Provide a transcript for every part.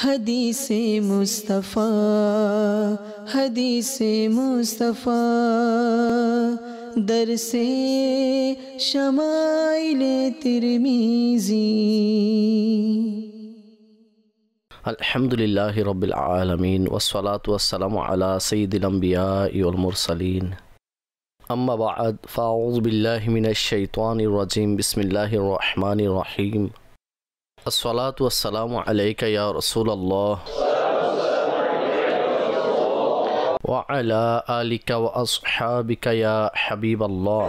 हदीसे मुस्तफ़ा हदीसे मुस्तफ़ा दरसे शमाइले तिरमिज़ी। अल्हम्दुलिल्लाहि रब्बिल आलमीन वस्सलातु वस्सलामु अला सय्यिदिल अंबियाइ वल मुरसलीन अम्मा बअद फ़अऊज़ु बिल्लाहि मिनश शैतानिर रजीम बिस्मिल्लाहिर रहमानिर रहीम अस्सलातु वस्सलामु अलैका या रसूलल्लाह व अला आलिका व अस्हाबिका या हबीबल्लाह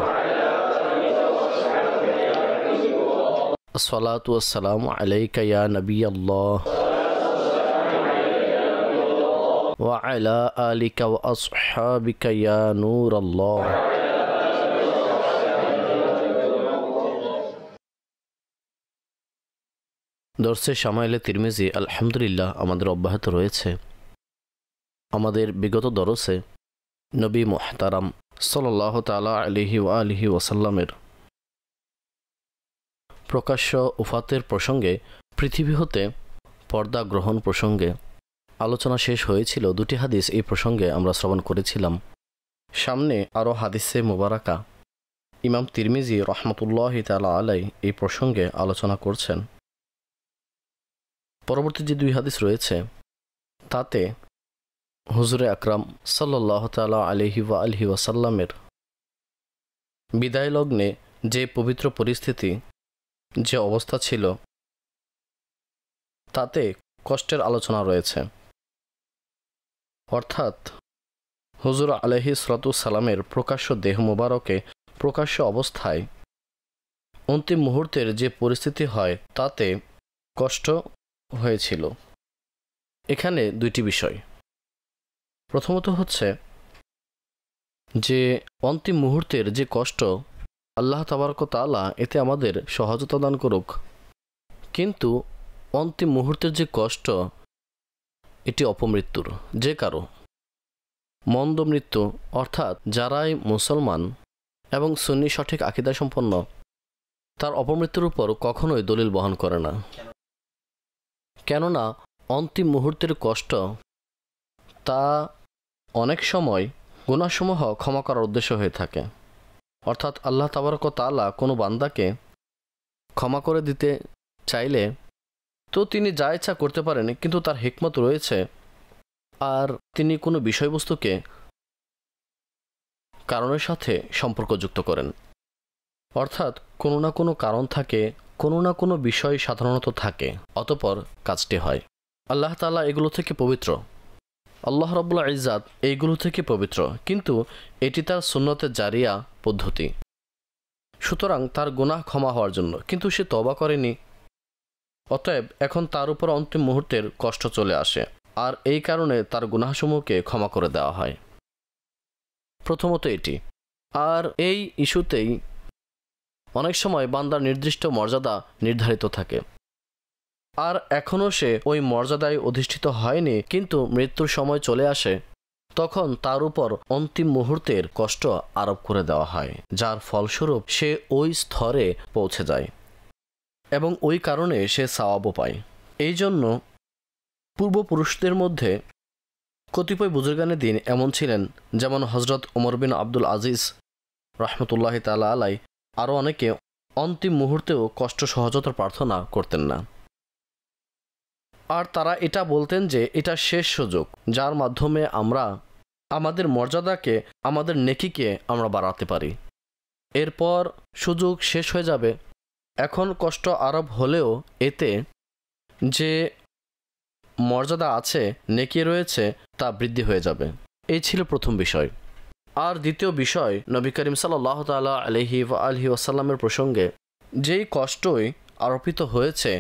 अस्सलातु वस्सलामु अलैका या नबियल्लाह व अला आलिका व अस्हाबिका या नूरल्लाह। দরসে শামাইলে তিরমিজি আলহামদুলিল্লাহ আমাদের অব্যাহত রয়েছে। আমাদের বিগত দরসে নবী মুহতারাম সাল্লাল্লাহু তাআলা আলাইহি ওয়া আলিহি ওয়াসাল্লামের প্রকাশ্য উফাতের প্রসঙ্গে, পৃথিবী হতে পর্দা গ্রহণ প্রসঙ্গে আলোচনা শেষ হয়েছিল। দুটি হাদিস এই প্রসঙ্গে আমরা শ্রবণ করেছিলাম। সামনে আরও হাদিসে মুবারাকা ইমাম তিরমিজি রহমতুল্লাহি তাআলা আলাই এই প্রসঙ্গে আলোচনা করছেন। পরবর্তী যে দুই হাদিস রয়েছে তাতে হুজুরে আকরাম সাল্লাল্লাহু তাআলা আলাইহি ওয়া আলিহি ওয়াসাল্লামের বিদায় লগ্নে যে পবিত্র পরিস্থিতি, যে অবস্থা ছিল, তাতে কষ্টের আলোচনা রয়েছে। অর্থাৎ হুজুর আলাইহিস সালাতু সালামের প্রকাশ্য দেহ মোবারকে প্রকাশ্য অবস্থায় অন্তিম মুহূর্তের যে পরিস্থিতি হয় তাতে কষ্ট হয়েছিল। এখানে দুইটি বিষয়। প্রথমত হচ্ছে যে অন্তিম মুহূর্তের যে কষ্ট, আল্লাহ তাবারক তাআলা এতে আমাদের সহজতা দান করুক, কিন্তু অন্তিম মুহূর্তের যে কষ্ট এটি অপমৃত্যুর, যে কারো মন্দ মৃত্যু, অর্থাৎ যারাই মুসলমান এবং সুন্নি সঠিক আকীদা সম্পন্ন, তার অপমৃত্যুর উপর কখনোই দলিল বহন করে না। কেননা অন্তিম মুহূর্তের কষ্ট তা অনেক সময় গুনাহসমূহ ক্ষমা করার উদ্দেশ্য হয়ে থাকে। অর্থাৎ আল্লাহ তাবারক তাআলা কোনো বান্দাকে ক্ষমা করে দিতে চাইলে তো তিনি যা ইচ্ছা করতে পারেন, কিন্তু তার হিকমত রয়েছে। আর তিনি কোনো বিষয়বস্তুকে কারণের সাথে সম্পর্কযুক্ত করেন। অর্থাৎ কোনো না কোনো কারণ থাকে, কোনো না কোনো বিষয় সাধারণত থাকে, অতঃপর কাজটি হয়। আল্লাহ তাআলা এগুলো থেকে পবিত্র, আল্লাহ রাব্বুল ইজ্জাত এইগুলো থেকে পবিত্র, কিন্তু এটি তার সুন্নতে জারিয়া পদ্ধতি। সুতরাং তার গুনাহ ক্ষমা হওয়ার জন্য, কিন্তু সে তওবা করেনি, অতএব এখন তার উপর অন্তিম মুহূর্তের কষ্ট চলে আসে, আর এই কারণে তার গুনাহসমূহকে ক্ষমা করে দেওয়া হয়। প্রথমত এটি। আর এই ইস্যুতেই অনেক সময় বান্দার নির্দিষ্ট মর্যাদা নির্ধারিত থাকে, আর এখনও সে ওই মর্যাদায় অধিষ্ঠিত হয়নি, কিন্তু মৃত্যুর সময় চলে আসে, তখন তার উপর অন্তিম মুহূর্তের কষ্ট আরোপ করে দেওয়া হয়, যার ফলস্বরূপ সে ওই স্তরে পৌঁছে যায় এবং ওই কারণে সে সওয়াবও পায়। এই জন্য পূর্বপুরুষদের মধ্যে কতিপয় বুজুর্গানে দিন এমন ছিলেন, যেমন হজরত ওমর বিন আব্দুল আজিজ রহমতুল্লাহি তাআলা আলাই, আরও অনেকে অন্তিম মুহূর্তেও কষ্ট সহজতার প্রার্থনা করতেন না। আর তারা এটা বলতেন যে এটা শেষ সুযোগ, যার মাধ্যমে আমরা আমাদের মর্যাদাকে, আমাদের নেকিকে আমরা বাড়াতে পারি। এরপর সুযোগ শেষ হয়ে যাবে। এখন কষ্ট আরোপ হলেও এতে যে মর্যাদা আছে, নেকি রয়েছে, তা বৃদ্ধি হয়ে যাবে। এই ছিল প্রথম বিষয়। আর দ্বিতীয় বিষয়, নবী করিম সাল্লাল্লাহু তাআলা আলাইহি ওয়া আলিহি ওয়াসাল্লামের প্রসঙ্গে যেই কষ্টই আরোপিত হয়েছে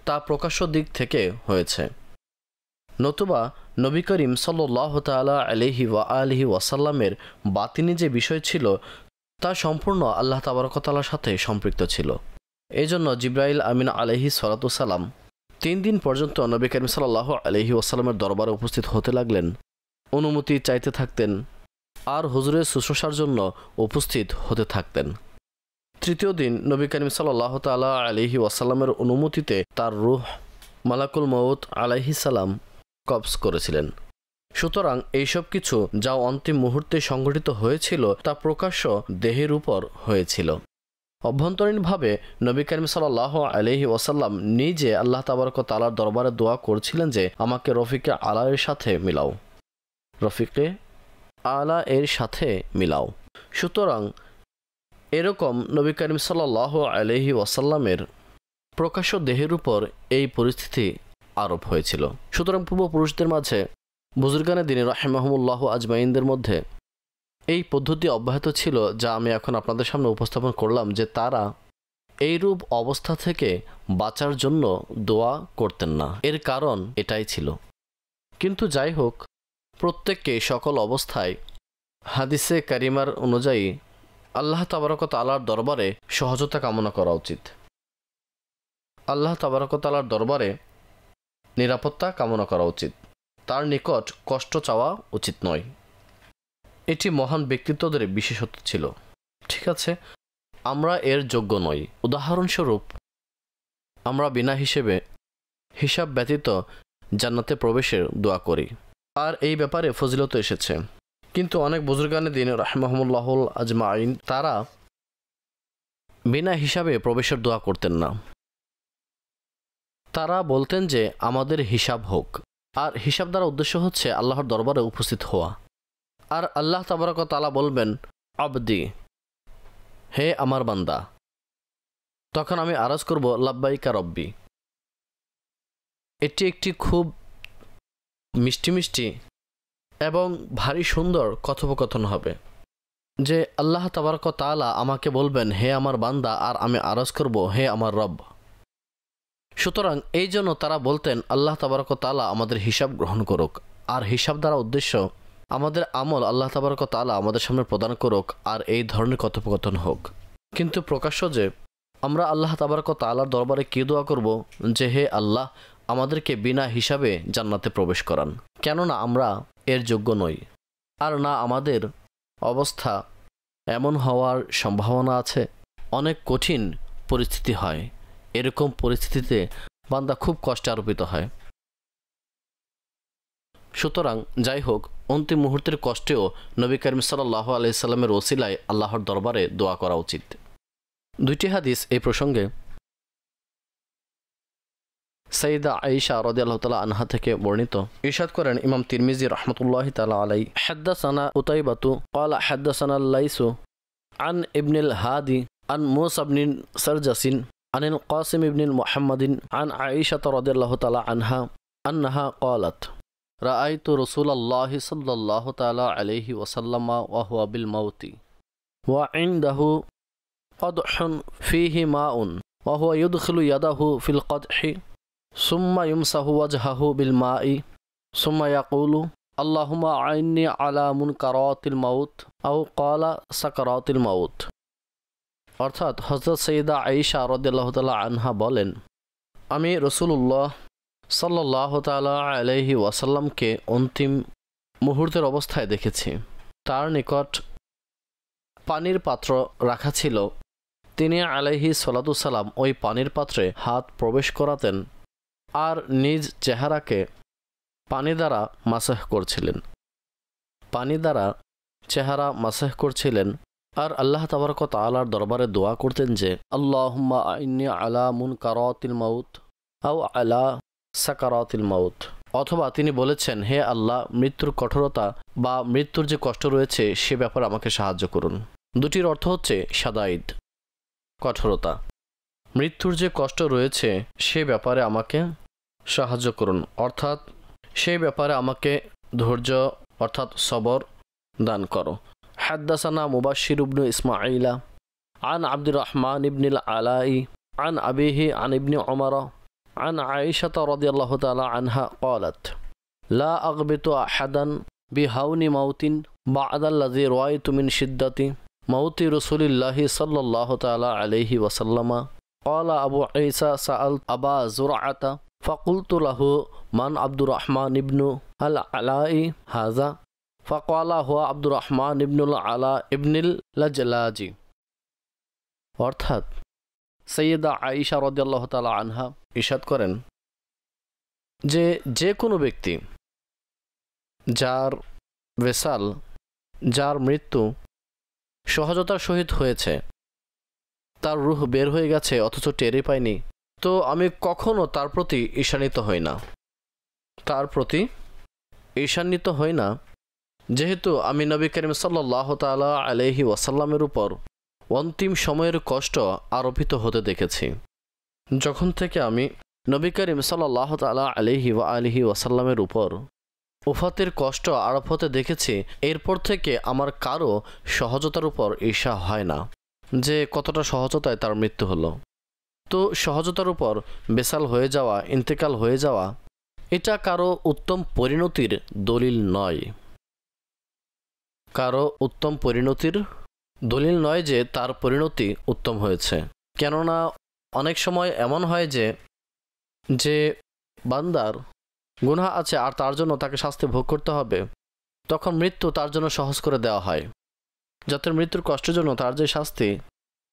তা প্রকাশ্য দিক থেকে হয়েছে, নতুবা নবী করিম সাল্লাল্লাহু তাআলা আলাইহি ওয়া আলিহি ওয়াসাল্লামের বাতিনি যে বিষয় ছিল তা সম্পূর্ণ আল্লাহ তাবারক তাআলার সাথে সম্পৃক্ত ছিল। এই জন্য জিবরাইল আমিন আলাইহিস সালাতু সালাম 3 দিন পর্যন্ত নবী করিম সাল্লাল্লাহু আলাইহি ওয়াসাল্লামের দরবারে উপস্থিত হতে লাগলেন, অনুমতি চাইতে থাকতেন, আর হুজুরের শুশ্রূষার জন্য উপস্থিত হতে থাকতেন। তৃতীয় দিন নবী করিম সাল্লাল্লাহু তাআলা আলাইহি ওয়াসাল্লামের অনুমতিতে তার রূহ মালাকুল মউত আলাইহিস সালাম কবজ করেছিলেন। সুতরাং এইসব কিছু যা অন্তিম মুহূর্তে সংঘটিত হয়েছিল তা প্রকাশ্য দেহের উপর হয়েছিল। অভ্যন্তরীণভাবে নবী করিম সাল্লাল্লাহু আলাইহি ওয়াসাল্লাম নিজে আল্লাহ তাবারক ওয়া তাআলার দরবারে দোয়া করছিলেন যে আমাকে রফিকে আলা এর সাথে মিলাও, রফিকে আলা এর সাথে মিলাও। সুতরাং এরকম নবী করিম সাল্লাল্লাহু আলাইহি ওয়াসাল্লামের প্রকাশ্য দেহের উপর এই পরিস্থিতি আরোপ হয়েছিল। সুতরাং পূর্বপুরুষদের মাঝে বুজুর্গানে দ্বীন রাহিমাহুমুল্লাহ আজমাইনদের মধ্যে এই পদ্ধতি অব্যাহত ছিল, যা আমি এখন আপনাদের সামনে উপস্থাপন করলাম, যে তারা এইরূপ অবস্থা থেকে বাঁচার জন্য দোয়া করতেন না। এর কারণ এটাই ছিল। কিন্তু যাই হোক, প্রত্যেককে সকল অবস্থায় হাদিসে কারিমার অনুযায়ী আল্লাহ তাবারক ওয়া তাআলার দরবারে সহজতা কামনা করা উচিত। আল্লাহ তাবারক ওয়া তাআলার দরবারে নিরাপত্তা কামনা করা উচিত। তার নিকট কষ্ট চাওয়া উচিত নয়। এটি মহান ব্যক্তিত্বদের বিশেষত্ব ছিল। ঠিক আছে, আমরা এর যোগ্য নই। উদাহরণস্বরূপ, আমরা বিনা হিসাব ব্যতীত জান্নাতে প্রবেশের দোয়া করি, আর এই ব্যাপারে ফজিলত এসেছে। কিন্তু অনেক বুজুর্গানে দ্বীন রাহিমাহুমুল্লাহুল আজমাইন তারা বিনা হিসাবে প্রবেশের দোয়া করতেন না। তারা বলতেন যে আমাদের হিসাব হোক, আর হিসাব দ্বারা উদ্দেশ্য হচ্ছে আল্লাহর দরবারে উপস্থিত হওয়া। আর আল্লাহ তাবারক ওয়া তাআলা বলবেন আবদি, হে আমার বান্দা। তখন আমি আরজ করব লাব্বাইকা রব্বি। এটি একটি খুব মিষ্টি মিষ্টি এবং ভারী সুন্দর কথোপকথন হবে, যে আল্লাহ তাবারক ওয়া তাআলা আমাকে বলবেন হে আমার বান্দা, আর আমি আরজ করব হে আমার রব। সুতরাং এই জন্য তারা বলতেন আল্লাহ তাবারক ওয়া তাআলা আমাদের হিসাব গ্রহণ করুক, আর হিসাব দ্বারা উদ্দেশ্য আমাদের আমল আল্লাহ তাবারক ওয়া তাআলা আমাদের সামনে প্রদান করুক, আর এই ধরনের কথোপকথন হোক। কিন্তু প্রকাশ্য যে আমরা আল্লাহ তাবারক ওয়া তাআলার দরবারে কি দোয়া করব যে হে আল্লাহ, আমাদেরকে বিনা হিসাবে জান্নাতে প্রবেশ করান, কেননা আমরা এর যোগ্য নই, আর না আমাদের অবস্থা এমন হওয়ার সম্ভাবনা আছে। অনেক কঠিন পরিস্থিতি হয়, এরকম পরিস্থিতিতে বান্দা খুব কষ্টে আরোপিত হয়। সুতরাং যাই হোক, অন্তিম মুহূর্তের কষ্টেও নবী করিম সাল্লাল্লাহু আলাইহি সাল্লামের ওসিলায় আল্লাহর দরবারে দোয়া করা উচিত। দুইটি হাদিস এই প্রসঙ্গে সাইয়্যিদা আয়েশা রাদিয়াল্লাহু তাআলা আনহা থেকে বর্ণিত। ইরশাদ করেন ইমাম তিরমিজি রাহমাতুল্লাহি তাআলা আলাইহি, হাদাসানা উতাইবাতু ক্বালা হাদাসানা লাইসু আন ইবনুল হাদি আন মুসা ইবনে সারজাসিন عن القاسم بن محمد عن عائشة رضي الله تعالى عنها أنها قالت رأيت رسول الله صلى الله تعالى عليه وسلم وهو بالموت وعنده قدح فيه ماء وهو يدخل يده في القدح ثم يمسح وجهه بالماء ثم يقول اللهم أعني على منكرات الموت أو قال سكرات الموت। অর্থাৎ হযরত সাইয়্যিদা আয়েশা রাদিয়াল্লাহু তাআলা আনহা বলেন, আমি রাসূলুল্লাহ সাল্লাল্লাহু তাআলা আলাইহি ওয়াসাল্লামকে অন্তিম মুহূর্তের অবস্থায় দেখেছি। তার নিকট পানির পাত্র রাখা ছিল। তিনি আলাইহি সালাতু সালাম ওই পানির পাত্রে হাত প্রবেশ করাতেন আর নিজ চেহারাকে পানি দ্বারা মাসাহ করছিলেন। পানি দ্বারা চেহারা মাসাহ করছিলেন আর আল্লাহ তাবারক ওয়া তাআলার দরবারে দোয়া করতেন যে আল্লাহুম্মা আইন্নি আলা মুনকারাতিল মাউত আও আলা সাকারাতিল মাউত। অথবা তিনি বলেছেন হে আল্লাহ, মৃত্যুর কঠোরতা বা মৃত্যুর যে কষ্ট রয়েছে সে ব্যাপারে আমাকে সাহায্য করুন। দুটির অর্থ হচ্ছে শাদাইদ, কঠোরতা। মৃত্যুর যে কষ্ট রয়েছে সে ব্যাপারে আমাকে সাহায্য করুন, অর্থাৎ সেই ব্যাপারে আমাকে ধৈর্য অর্থাৎ সবর দান করো। حدثنا مبشر بن إسماعيل عن عبد الرحمن بن العلاء عن أبيه عن ابن عمر عن عائشة رضي الله تعالى عنها قالت لا أغبط أحدا بهون موت بعد الذي رأيت من شدة موت رسول الله صلى الله تعالى عليه وسلم قال أبو عيسى سألت أبا زرعة فقلت له من عبد الرحمن بن العلاء هذا فقال هو عبد الرحمن بن العلاء ابن اللجلاجي। অর্থাৎ সাইয়্যিদা আয়েশা রাদিয়াল্লাহু তাআলা আনহা ইরশাদ করেন, যে কোনো ব্যক্তি যার ভেসাল, যার মৃত্যু সহজতার সহিত হয়েছে, তার রূহ বের হয়ে গেছে অথচ টেরই পায়নি, তো আমি কখনো তার প্রতি ঈর্ষান্বিত হই না। তার প্রতি ঈর্ষান্বিত হই না, যেহেতু আমি নবী করিম সাল্লাল্লাহু তাআলা আলাইহি ওয়াসাল্লামের উপর অন্তিম সময়ের কষ্ট আরোপিত হতে দেখেছি। যখন থেকে আমি নবী করিম সাল্লাল্লাহু তাআলা আলাইহি ওয়াসাল্লামের উপর উফাতের কষ্ট আরোপ হতে দেখেছি, এরপর থেকে আমার কারো সহজতার উপর ঈর্ষা হয় না যে কতটা সহজতায় তার মৃত্যু হলো। তো সহজতার উপর বেসাল হয়ে যাওয়া, ইন্তেকাল হয়ে যাওয়া, এটা কারো উত্তম পরিণতির দলিল নয়। কারো উত্তম পরিণতির দলিল নয় যে তার পরিণতি উত্তম হয়েছে। কেননা অনেক সময় এমন হয় যে বান্দার গুনাহ আছে আর তার জন্য তাকে শাস্তি ভোগ করতে হবে, তখন মৃত্যু তার জন্য সহজ করে দেওয়া হয়, যাতে মৃত্যুর কষ্টের জন্য তার যে শাস্তি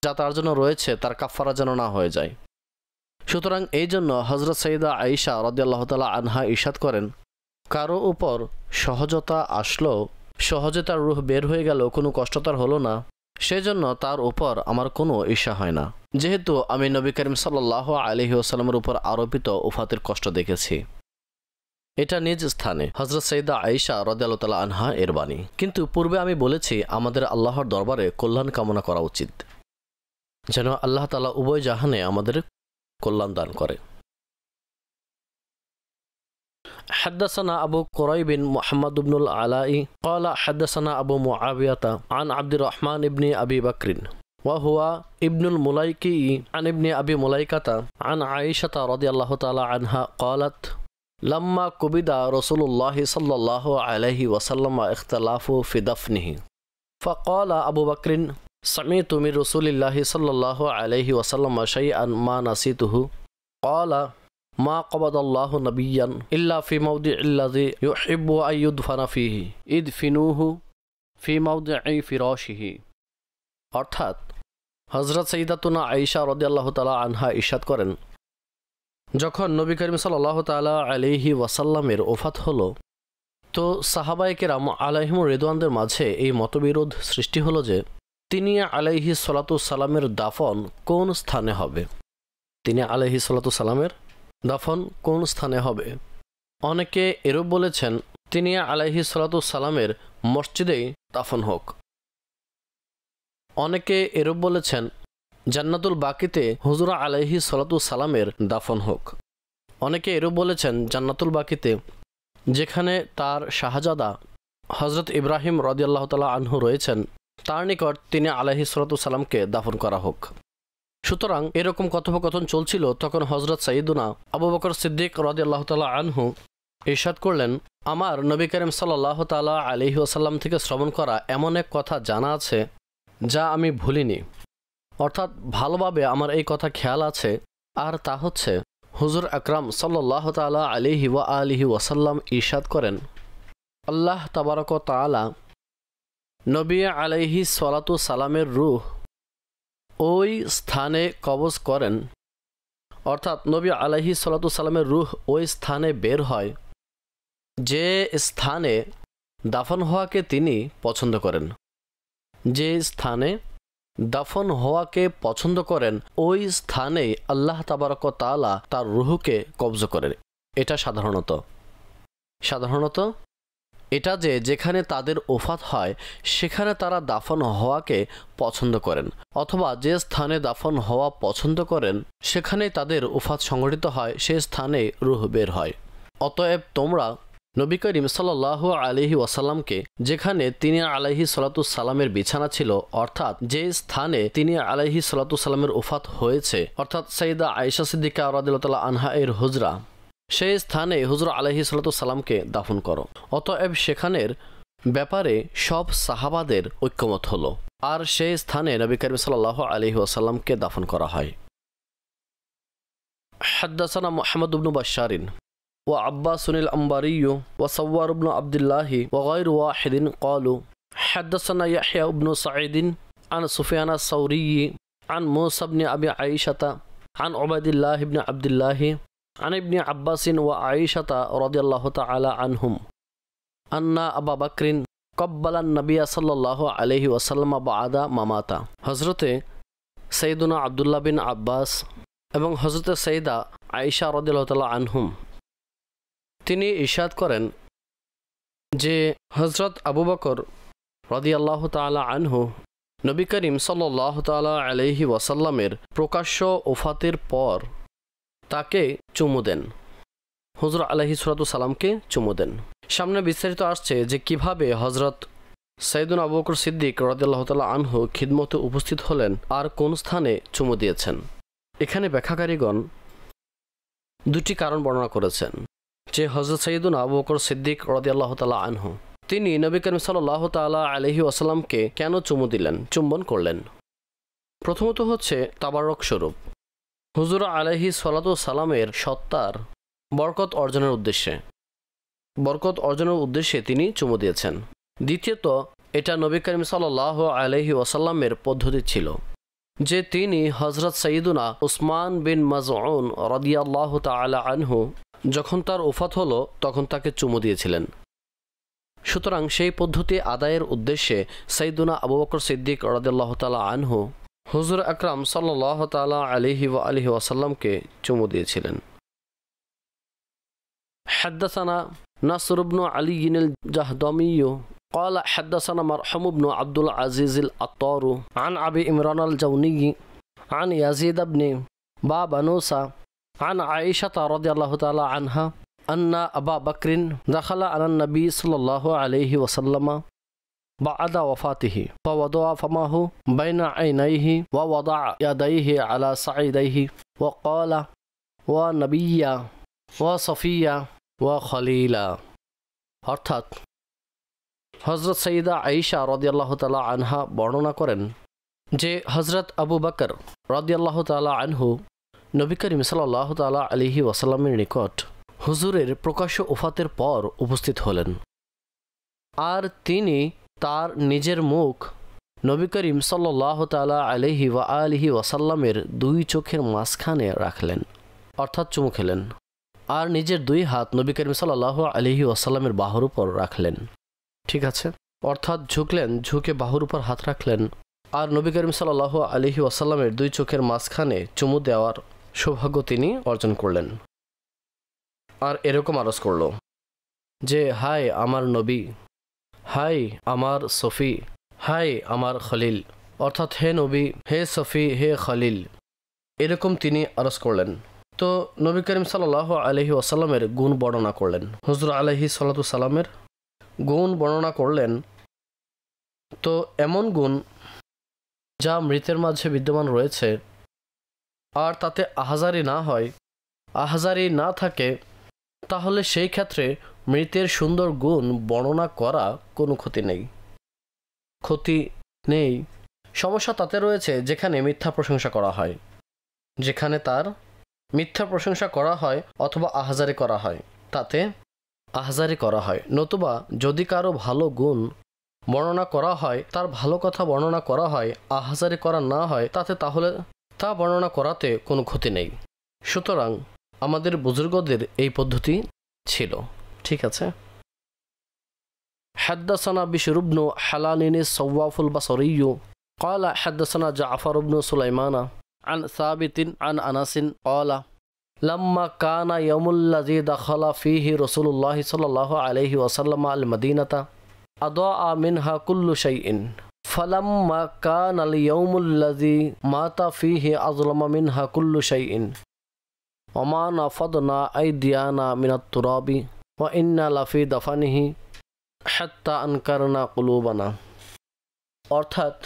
যা তার জন্য রয়েছে তার কাফফারা যেন না হয়ে যায়। সুতরাং এই জন্য হযরত সাইয়্যিদা আয়েশা রাদিয়াল্লাহু তাআলা আনহা ইরশাদ করেন, কারো উপর সহজতা আসলো, সহজে তার রূহ বের হয়ে গেল, কোনো কষ্ট তার হলো না, সেজন্য তার উপর আমার কোনো ঈর্ষা হয় না, যেহেতু আমি নবী করিম সাল্লাল্লাহু আলাইহি ওয়াসাল্লামের উপর আরোপিত উফাতের কষ্ট দেখেছি। এটা নিজ স্থানে হযরত সাইয়্যিদা আয়েশা রাদিয়াল্লাহু তাআলা আনহা এর বাণী। কিন্তু পূর্বে আমি বলেছি আমাদের আল্লাহর দরবারে কল্যাণ কামনা করা উচিত, যেন আল্লাহ তাআলা উভয় জাহানে আমাদের কল্যাণ দান করে। حدثنا أبو قريب محمد بن العلاء قال حدثنا أبو معاوية عن عبد الرحمن بن أبي بكر وهو ابن المليكي عن ابن أبي مليكة عن عائشة رضي الله تعالى عنها قالت لما قبض رسول الله صلى الله عليه وسلم اختلافوا في دفنه فقال أبو بكر سمعت من رسول الله صلى الله عليه وسلم شيئا ما نسيته قال ما قبض الله نبيا إلا في موضع الذي يحب أن يدفن فيه ادفنوه في موضع فراشه। অর্থাৎ হযরত সাইয়্যিদাতুনা আয়েশা রাদিয়াল্লাহু তাআলা আনহা ইরশাদ করেন, যখন নবী করিম সাল্লাল্লাহু তাআলা আলাইহি ওয়াসাল্লামের ওফাত হলো, তো সাহাবায়ে কেরাম আলাইহিমুর রিদওয়ানদের মাঝে এই মতবিরোধ সৃষ্টি হলো যে তিনি আলাইহি সালাতু সালামের দাফন কোন স্থানে হবে। তিনি আলাইহি সালাতু সালামের দাফন কোন স্থানে হবে। অনেকে এরূপ বলেছেন তিনি আলাইহি সালাতু সালামের মসজিদেই দাফন হোক। অনেকে এরূপ বলেছেন জান্নাতুল বাকিতে হুজুর আলাইহি সালাতু সালামের দাফন হোক। অনেকে এরূপ বলেছেন জান্নাতুল বাকিতে যেখানে তার শাহজাদা হযরত ইব্রাহিম রাদিয়াল্লাহু তাআলা আনহু রয়েছেন, তার নিকট তিনি আলাইহি সালাতু সালামকে দাফন করা হোক। সুতরাং এরকম কথোপকথন চলছিল, তখন হযরত সাইয়্যিদুনা আবু বকর সিদ্দিক রাদিয়াল্লাহু তাআলা আনহু ইরশাদ করলেন, আমার নবী করিম সাল্লাল্লাহু তাআলা আলাইহি ওয়াসাল্লাম থেকে শ্রবণ করা এমন এক কথা জানা আছে যা আমি ভুলিনি, অর্থাৎ ভালোভাবে আমার এই কথা খেয়াল আছে, আর তা হচ্ছে হুজুর আকরাম সাল্লাল্লাহু তাআলা আলাইহি ওয়া আলিহি ওয়াসাল্লাম ইরশাদ করেন, আল্লাহ তাবারক ওয়া তাআলা নবী আলাইহি সালাতু সালামের রূহ ওই স্থানে কবজ করেন, অর্থাৎ নবী আলাইহি সালাতু সালামের রূহ ওই স্থানে বের হয় যে স্থানে দাফন হওয়াকে তিনি পছন্দ করেন। যে স্থানে দাফন হওয়াকে পছন্দ করেন ওই স্থানেই আল্লাহ তাবারক ওয়া তাআলা তার রূহকে কবজ করেন। এটা সাধারণত এটা যে যেখানে তাদের ওফাত হয় সেখানে তারা দাফন হওয়াকে পছন্দ করেন, অথবা যে স্থানে দাফন হওয়া পছন্দ করেন সেখানেই তাদের ওফাত সংঘটিত হয়, সে স্থানে রূহ বের হয়। অতএব তোমরা নবী করিম সাল্লাল্লাহু আলাইহি ওয়াসাল্লামকে যেখানে তিনি আলাইহি সালাতু সালামের বিছানা ছিল, অর্থাৎ যে স্থানে তিনি আলাইহি সালাতু সালামের ওফাত হয়েছে, অর্থাৎ সাইয়্যিদা আয়েশা সিদ্দিকা রাদিয়াল্লাহু তাআলা আনহা এর হুজরা, সেই স্থানে হুজুর আলাইহি সালাতু সালামকে দাফন করো। অতএব সেখানের ব্যাপারে সব সাহাবাদের ঐক্যমত হলো, আর সেই স্থানে নবী করিম সাল্লাল্লাহু আলাইহি ওয়াসাল্লামকে দাফন করা হয়। হাদ্দাসানা মুহাম্মদ ইবনে বাশশারিন ওয়া আব্বাসুল আম্বারি ওয়া সাওয়ার ইবনে আব্দুল্লাহ ওয়া গায়রু ওয়াহিদিন ক্বালু হাদ্দাসানা ইয়াহইয়া ইবনে সাঈদ আন সুফিয়ান আস-সাওরি আন মুসা ইবনে আবি আয়েশা আন উবাইদুল্লাহ ইবনে আব্দুল্লাহ عن ابن عباس وعائشة رضي الله تعالى عنهم أن أبا بكر قبل النبي صلى الله عليه وسلم بعد ما مات হযরতে সৈয়দনা আব্দুল্লাহ বিন আব্বাস এবং হযরতে সাইয়্যিদা আয়েশা রাদিয়াল্লাহু তাআলা আনহুম তিনি ইরশাদ করেন যে হযরত আবু বকর রাদিয়াল্লাহু তাআলা আনহু নবী করিম সাল্লাল্লাহু তাআলা আলাইহি ওয়াসাল্লামের প্রকাশ্য ওফাতের পর তাকে চুমু দেন। হুজুর আলাইহিস সালাতু সালামকে চুমু দেন। সামনে বিস্তারিত আসছে যে কিভাবে হযরত সাইয়্যিদুনা আবু বকর সিদ্দিক রাদিয়াল্লাহু তাআলা আনহু খিদমতে উপস্থিত হলেন আর কোন স্থানে চুমু দিয়েছেন। এখানে ব্যাখ্যাকারীগণ দুটি কারণ বর্ণনা করেছেন যে হযরত সাইয়্যিদুনা আবু বকর সিদ্দিক রাদিয়াল্লাহু তাআলা আনহু তিনি নবী করিম সাল্লাল্লাহু তাআলা আলাইহি ওয়াসাল্লামকে কেন চুমু দিলেন, চুম্বন করলেন। প্রথমত হচ্ছে তাবারক স্বরূপ, হুজুর আলাইহিস সালাতু সালামের সত্তার বরকত অর্জনের উদ্দেশ্যে তিনি চুমু দিয়েছেন। দ্বিতীয়ত এটা নবী করিম সাল্লাল্লাহু আলাইহি ওয়াসাল্লামের পদ্ধতি ছিল যে তিনি হযরত সাইয়্যিদুনা উসমান বিন মাজউন রাদিয়াল্লাহু তাআলা আনহু যখন তার ওফাত হলো তখন তাকে চুমু দিয়েছিলেন। সুতরাং সেই পদ্ধতি আদায়ের উদ্দেশ্যে সাইয়্যিদুনা আবু বকর সিদ্দিক রাদিয়াল্লাহু তাআলা আনহু হুজুর আকরাম সাল্লাল্লাহু তাআলা আলাইহি ওয়া আলিহি ওয়াসাল্লামকে চুমু দিয়েছিলেন। حدثنا نصر بن علي الجهضمي قال حدثنا مرحوم بن عبد العزيز العطار عن أبي عمران الجوني عن يزيد بن بابنوس عن عائشة رضي الله تعالى عنها أن أبا بكر دخل على النبي صلى الله عليه وسلم بعد وفاته فوضع فمه بين عينيه ووضع يديه على صعيديه وقال ونبيا وصفيا وخليلا। অর্থাৎ হযরত সাইয়্যিদা আয়েশা রাদিয়াল্লাহু তাআলা আনহা বর্ণনা করেন যে হযরত আবু বকর রাদিয়াল্লাহু তাআলা আনহু নবী করিম সাল্লাল্লাহু তাআলা আলাইহি ওয়াসাল্লামের নিকট হুজুরের প্রকাশ্য ওফাতের পর উপস্থিত হলেন আর তিনি তার নিজের মুখ নবী করিম সাল্লাল্লাহু তাআলা আলাইহি ওয়া আলিহি ওয়াসাল্লামের দুই চোখের মাঝখানে রাখলেন, অর্থাৎ চুমু খেলেন, আর নিজের দুই হাত নবী করিম সাল্লাল্লাহু আলাইহি ওয়াসাল্লামের বাহুর উপর রাখলেন। ঠিক আছে, অর্থাৎ ঝুঁকলেন, ঝুঁকে বাহুর উপর হাত রাখলেন আর নবী করিম সাল্লাল্লাহু আলাইহি ওয়াসাল্লামের দুই চোখের মাঝখানে চুমু দেওয়ার সৌভাগ্য তিনি অর্জন করলেন। আর এরকম আরজ করল যে হায় আমার নবী, হাই আমার সফি, হাই আমার খলিল, অর্থাৎ হে নবী, হে সফি, হে খলিল, এরকম তিনি আরজ করলেন। তো নবী করিম সাল্লাল্লাহু আলাইহি ওয়াসাল্লামের গুণ বর্ণনা করলেন, হুজুর আলাইহিস সালাতু সালামের গুণ বর্ণনা করলেন। তো এমন গুণ যা মৃতের মাঝে বিদ্যমান রয়েছে আর তাতে আহাজারি না হয়, আহাজারি না থাকে, তাহলে সেই ক্ষেত্রে মৃতের সুন্দর গুণ বর্ণনা করা কোনো ক্ষতি নেই। সমস্যা তাতে রয়েছে যেখানে মিথ্যা প্রশংসা করা হয়, যেখানে তার মিথ্যা প্রশংসা করা হয় অথবা আহাজারি করা হয়, তাতে আহাজারি করা হয়। নতুবা যদি কারো ভালো গুণ বর্ণনা করা হয়, তার ভালো কথা বর্ণনা করা হয়, আহাজারি করা না হয়, তাহলে তা বর্ণনা করাতে কোনো ক্ষতি নেই। সুতরাং আমাদের বুজুর্গদের এই পদ্ধতি ছিল। ঠিক আছে। حدثنا بشر بن حلال الصواف البصري قال حدثنا جعفر بن سليمان عن ثابت عن أنس قال لما كان يوم الذي دخل فيه رسول الله صلى الله عليه وسلم المدينة أضاء منها كل شيء فلما كان اليوم الذي مات فيه أظلم منها كل شيء وما نفضنا أيدينا من التراب وإنا لفي دفنه حتى أنكرنا قلوبنا। অর্থাৎ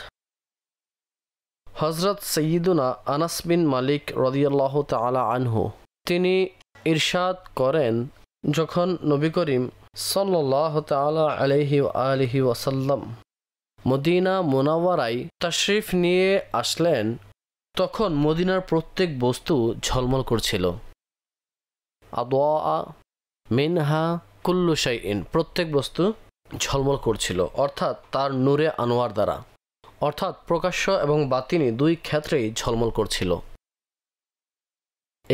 হযরত সাইয়্যিদুনা আনাস বিন মালিক রাদিয়াল্লাহু তাআলা আনহু তিনি ইরশাদ করেন, যখন নবী করিম সাল্লাল্লাহু তাআলা আলাইহি ওয়া আলিহি ওয়াসাল্লাম মদিনা মুনাওয়ারায় তাশরিফ নিয়ে আসলেন, তখন মদিনার প্রত্যেক বস্তু ঝলমল করছিল। আদওয়া মিনহা কুল্লু শাইইন, প্রত্যেক বস্তু ঝলমল করছিল, অর্থাৎ তার নূরে আনোয়ার দ্বারা, অর্থাৎ প্রকাশ্য এবং বাতিনি দুই ক্ষেত্রেই ঝলমল করছিল।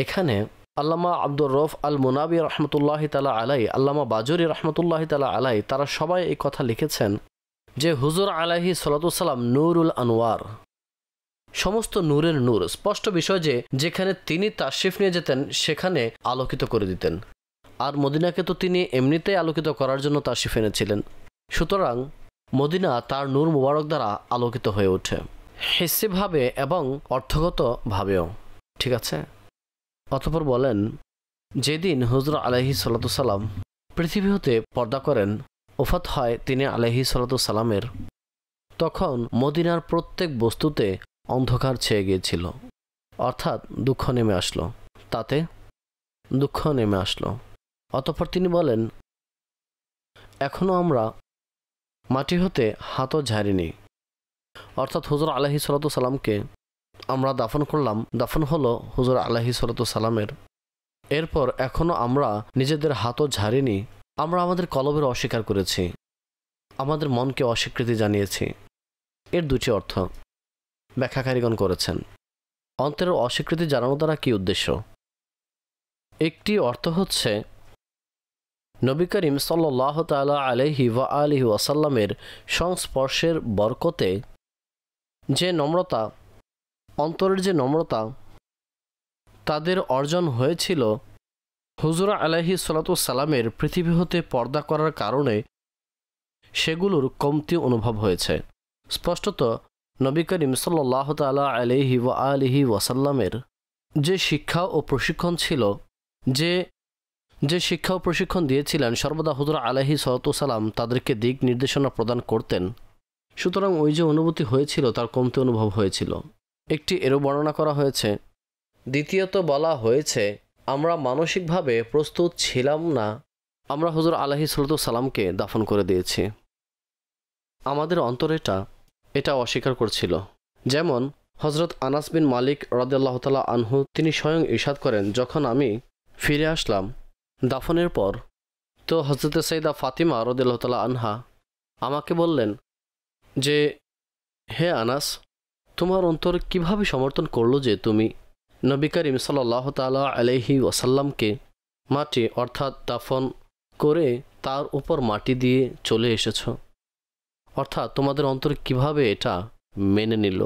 এখানে আল্লামা আব্দুর রউফ আল মুনাবি রহমতুল্লাহ তালা আলাই, আল্লামা বাজুরি রহমতুল্লাহ তালা আলাই, তারা সবাই এই কথা লিখেছেন যে হুজুর আলাইহি সালাতুসাল্লাম নূরুল আনওয়ার, সমস্ত নূরের নূর। স্পষ্ট বিষয় যে যেখানে তিনি তাশরিফ নিয়ে যেতেন সেখানে আলোকিত করে দিতেন। আর মদিনাকে তো তিনি এমনিতেই আলোকিত করার জন্য তাশরিফ এনেছিলেন। সুতরাং মদিনা তার নূর মুবারক দ্বারা আলোকিত হয়ে ওঠে, হিস্সিভাবে এবং অর্থগতভাবেও। ঠিক আছে। অতঃপর বলেন, যেদিন হুজুর আলাইহি সালাতুসাল্লাম পৃথিবী হতে পর্দা করেন, ওফাত হয় তিনি আলাইহি সালাতুসাল্লামের, তখন মদিনার প্রত্যেক বস্তুতে অন্ধকার ছেয়ে গিয়েছিল, অর্থাৎ দুঃখ নেমে আসলো, তাতে দুঃখ নেমে আসলো। অতঃপর তিনি বলেন, এখনও আমরা মাটি হতে হাতও ঝাড়িনি, অর্থাৎ হুজুর আলাইহি সালাতুসাল্লামকে আমরা দাফন করলাম, দাফন হলো হুজুর আলাইহি সালাতুসাল্লামের। এরপর এখনও আমরা নিজেদের হাতও ঝাড়িনি, আমরা আমাদের কলবের অস্বীকার করেছি, আমাদের মনকে অস্বীকৃতি জানিয়েছি। এর দুটি অর্থ ব্যাখ্যাকারীগণ করেছেন। অন্তরের অস্বীকৃতি জানানো দ্বারা কী উদ্দেশ্য? একটি অর্থ হচ্ছে নবী করিম সাল্লাল্লাহু তাআলা আলাইহি ওয়া আলিহি ওয়াসাল্লামের সংস্পর্শের বরকতে যে নম্রতা, অন্তরের যে নম্রতা তাদের অর্জন হয়েছিল, হুজুর আলাইহি সালাতুসাল্লামের পৃথিবী হতে পর্দা করার কারণে সেগুলোর কমতি অনুভব হয়েছে। স্পষ্টত নবী করিম সাল্লাল্লাহু তাআলা আলাইহি ওয়া আলিহি ওয়াসাল্লামের যে শিক্ষা ও প্রশিক্ষণ ছিল, যে শিক্ষা ও প্রশিক্ষণ দিয়েছিলেন, সর্বদা হুজুর আলাইহি সালাতুসাল্লাম তাদেরকে দিক নির্দেশনা প্রদান করতেন। সুতরাং ওই যে অনুভূতি হয়েছিল তার কমতি অনুভব হয়েছিল। একটি এরও বর্ণনা করা হয়েছে। দ্বিতীয়ত বলা হয়েছে, আমরা মানসিকভাবে প্রস্তুত ছিলাম না, আমরা হুজুর আলাইহি সালাতুসাল্লামকে দাফন করে দিয়েছি। আমাদের অন্তর এটা অস্বীকার করছিল। যেমন হজরত আনাস বিন মালিক রাদিয়াল্লাহু তাআলা আনহু তিনি স্বয়ং ইরশাদ করেন, যখন আমি ফিরে আসলাম দাফনের পর, তো হজরত সাইদা ফাতিমা রাদিয়াল্লাহু তাআলা আনহা আমাকে বললেন যে, হে আনাস, তোমার অন্তর কিভাবে সমর্থন করলো যে তুমি নবী করিম সাল্লাল্লাহু তাআলা আলাইহি ওয়াসাল্লামকে মাটি অর্থাৎ দাফন করে তার উপর মাটি দিয়ে চলে এসেছ? অর্থাৎ তোমাদের অন্তর কিভাবে এটা মেনে নিল?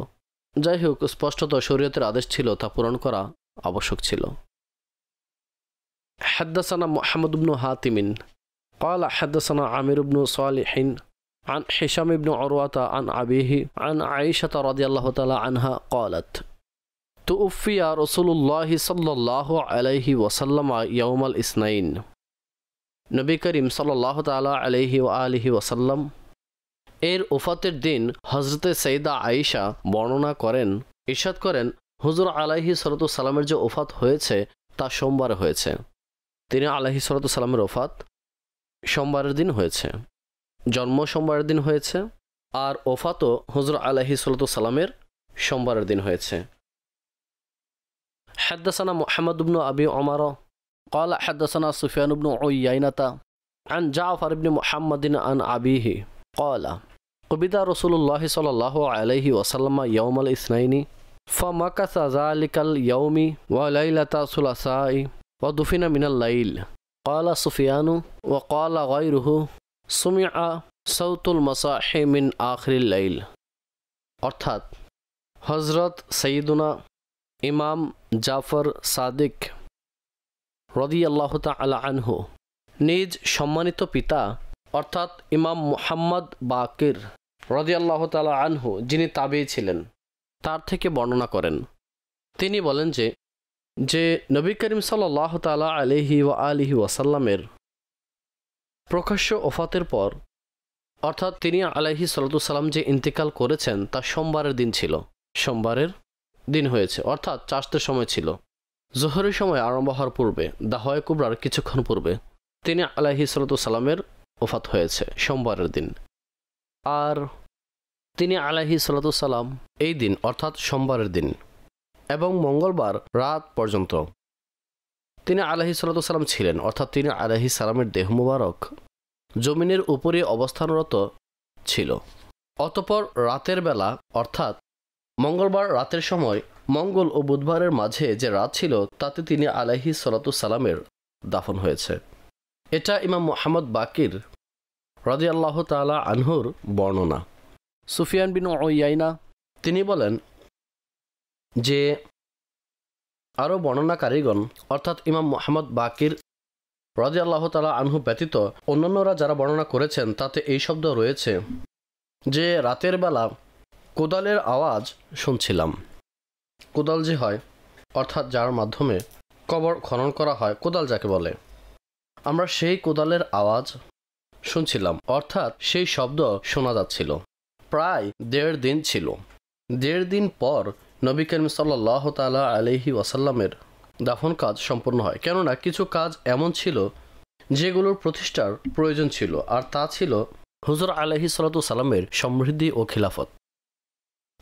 যাই হোক, স্পষ্টত শরীয়তের আদেশ ছিল, তা পূরণ করা আবশ্যক ছিল। হাদ্দাসানা মুহাম্মদ ইবনে হাতিম قال حدثنا عامر بن صالح عن هشام بن عروة عن أبيه عن عائشة رضي الله تعالى عنها قالت توفي رسول الله صلى الله عليه وسلم يوم الاثنين। নবী করিম সাল্লাল্লাহু তাআলা আলাইহি ওয়া আলিহি ওয়াসাল্লাম এর ওফাতের দিন হযরতে সাইয়্যিদা আয়েশা বর্ণনা করেন, ইরশাদ করেন, হুজুর আলাইহি সালাতুসাল্লামের যে ওফাত হয়েছে তা সোমবারে হয়েছে। তিনি আলাইহি সালাতুসাল্লামের ওফাত সোমবারের দিন হয়েছে, জন্ম সোমবারের দিন হয়েছে, আর ওফাতও হুজুর আলাইহি সালাতুসাল্লামের সোমবারের দিন হয়েছে। حدثنا محمد بن أبي عمر قال حدثنا سفيان بن عيينة عن جعفر بن محمد عن أبيه قال قبض رسول الله صلى الله عليه وسلم يوم الاثنين فمكث ذلك اليوم وليلة الثلاثاء ودفن من الليل। قال سفيان وقال غيره سمع صوت المصاح من آخر الليل। অর্থাৎ হযরত সাইয়্যিদুনা ইমাম জাফর সাদিক রাদিয়াল্লাহু তাআলা আনহু নিজ সম্মানিত পিতা অর্থাৎ ইমাম মুহাম্মদ বাকির রাদিয়াল্লাহু তাআলা আনহু, যিনি তাবেঈ ছিলেন, তার থেকে বর্ণনা করেন। তিনি বলেন যে নবী করিম সাল্লাল্লাহু তাআলা আলাইহি ওয়া আলিহি ওয়াসাল্লামের প্রকাশ্য ওফাতের পর, অর্থাৎ তিনি আলাইহি সালাতুসাল্লাম যে ইন্তেকাল করেছেন তা সোমবারের দিন ছিল, সোমবারের দিন হয়েছে, অর্থাৎ চাষতের সময় ছিল, জোহরের সময় আরম্ভ হওয়ার পূর্বে, দাহওয়ায়ে কুবরার কিছুক্ষণ পূর্বে তিনি আলাইহি সালাতুসাল্লামের ওফাত হয়েছে সোমবারের দিন। আর তিনি আলাইহি সালাতুসাল্লাম এই দিন অর্থাৎ সোমবারের দিন এবং মঙ্গলবার রাত পর্যন্ত তিনি আলাইহি সালাতুসাল্লাম ছিলেন, অর্থাৎ তিনি আলাইহি সালামের দেহ মুবারক জমিনের উপরে অবস্থানরত ছিল। অতঃপর রাতের বেলা অর্থাৎ মঙ্গলবার রাতের সময় মঙ্গল ও বুধবারের মাঝে যে রাত ছিল তাতে তিনি আলাইহিস সালাতু সালামের দাফন হয়েছে। এটা ইমাম মুহাম্মদ বাকির রাদিয়াল্লাহু তাআলা আনহুর বর্ণনা। সুফিয়ান বিন উয়াইনা তিনি বলেন যে আরও বর্ণনাকারীগণ অর্থাৎ ইমাম মুহাম্মদ বাকির রাদিয়াল্লাহু তাআলা আনহু ব্যতীত অন্যান্যরা যারা বর্ণনা করেছেন তাতে এই শব্দ রয়েছে যে রাতের বেলা কোদালের আওয়াজ শুনছিলাম। কোদাল যে হয় অর্থাৎ যার মাধ্যমে কবর খনন করা হয়, কোদাল যাকে বলে, আমরা সেই কোদালের আওয়াজ শুনছিলাম, অর্থাৎ সেই শব্দ শোনা যাচ্ছিল। প্রায় 1.5 দিন ছিল। 1.5 দিন পর নবী করিম সাল্লাল্লাহু তাআলা আলাইহি ওয়াসাল্লামের দাফন কাজ সম্পন্ন হয়। কেননা কিছু কাজ এমন ছিল যেগুলোর প্রতিষ্ঠার প্রয়োজন ছিল, আর তা ছিল হুজুর আলাইহিস সালাতু সালামের সমৃদ্ধি ও খিলাফত।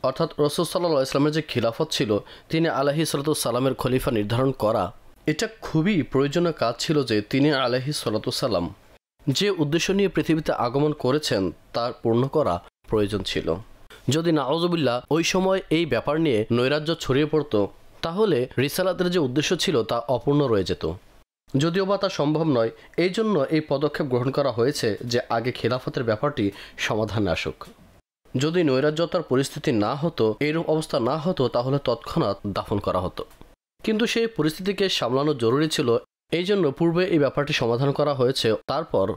অর্থাৎ রাসূল সাল্লাল্লাহু আলাইহি ওয়াসাল্লামের যে খিলাফত ছিল, তিনি আলাইহিস সালাতু সালামের খলিফা নির্ধারণ করা, এটা খুবই প্রয়োজনীয় কাজ ছিল যে তিনি আলাইহিস সালাতু সালাম যে উদ্দেশ্য নিয়ে পৃথিবীতে আগমন করেছেন তার পূর্ণ করা প্রয়োজন ছিল। যদি নাউজুবিল্লাহ ওই সময় এই ব্যাপার নিয়ে নৈরাজ্য ছড়িয়ে পড়তো, তাহলে রিসালাতের যে উদ্দেশ্য ছিল তা অপূর্ণ রয়ে যেত। যদিও বা তা সম্ভব নয়, এই জন্য এই পদক্ষেপ গ্রহণ করা হয়েছে যে আগে খিলাফতের ব্যাপারটি সমাধানে আসুক। যদি নৈরাজ্যতার পরিস্থিতি না হতো, এইরূপ অবস্থা না হতো, তাহলে তৎক্ষণাৎ দাফন করা হতো। কিন্তু সেই পরিস্থিতিকে সামলানো জরুরি ছিল, এই জন্য পূর্বে এই ব্যাপারটি সমাধান করা হয়েছে। তারপর